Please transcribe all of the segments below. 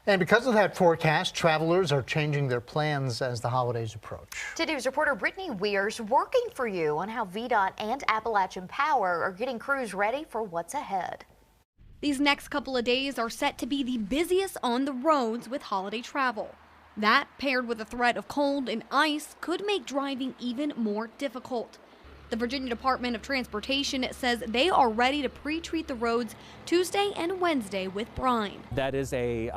And because of that forecast, travelers are changing their plans as the holidays approach. Today's reporter Brittany Weir's working for you on how VDOT and Appalachian Power are getting crews ready for what's ahead. These next couple of days are set to be the busiest on the roads with holiday travel. That, paired with a threat of cold and ice, could make driving even more difficult. The Virginia Department of Transportation says they are ready to pre-treat the roads Tuesday and Wednesday with brine. That is a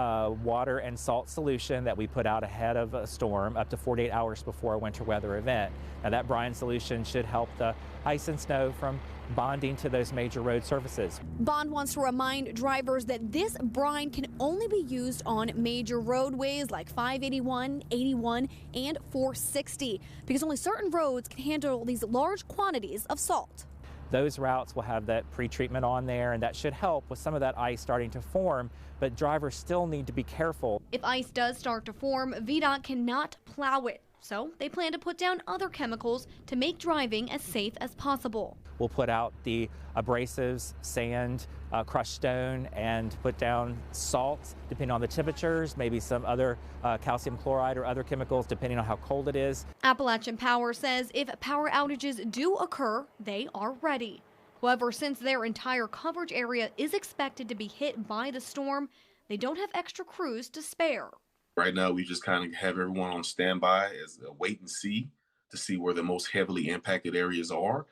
water and salt solution that we put out ahead of a storm up to 48 hours before a winter weather event. Now that brine solution should help the ice and snow from bonding to those major road surfaces. Bond wants to remind drivers that this brine can only be used on major roadways like 581, 81, and 460 because only certain roads can handle these large quantities of salt. Those routes will have that pre-treatment on there, and that should help with some of that ice starting to form, but drivers still need to be careful. If ice does start to form, VDOT cannot plow it. So they plan to put down other chemicals to make driving as safe as possible. We'll put out the abrasives, sand, crushed stone, and put down salt depending on the temperatures, maybe some other calcium chloride or other chemicals depending on how cold it is. Appalachian Power says if power outages do occur, they are ready. However, since their entire coverage area is expected to be hit by the storm, they don't have extra crews to spare. Right now, we just kind of have everyone on standby as a wait and see to see where the most heavily impacted areas are.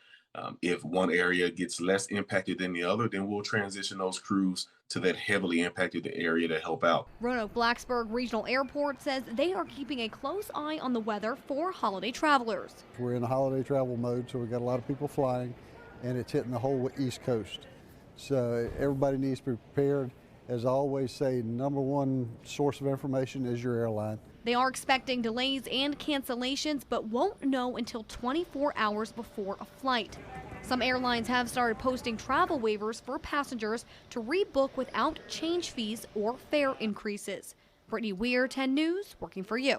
If one area gets less impacted than the other, then we'll transition those crews to that heavily impacted area to help out. Roanoke-Blacksburg Regional Airport says they are keeping a close eye on the weather for holiday travelers. We're in a holiday travel mode, so we've got a lot of people flying, and it's hitting the whole East Coast. So everybody needs to be prepared. As I always say, number one source of information is your airline. They are expecting delays and cancellations, but won't know until 24 hours before a flight. Some airlines have started posting travel waivers for passengers to rebook without change fees or fare increases. Brittany Weir, 10 News, working for you.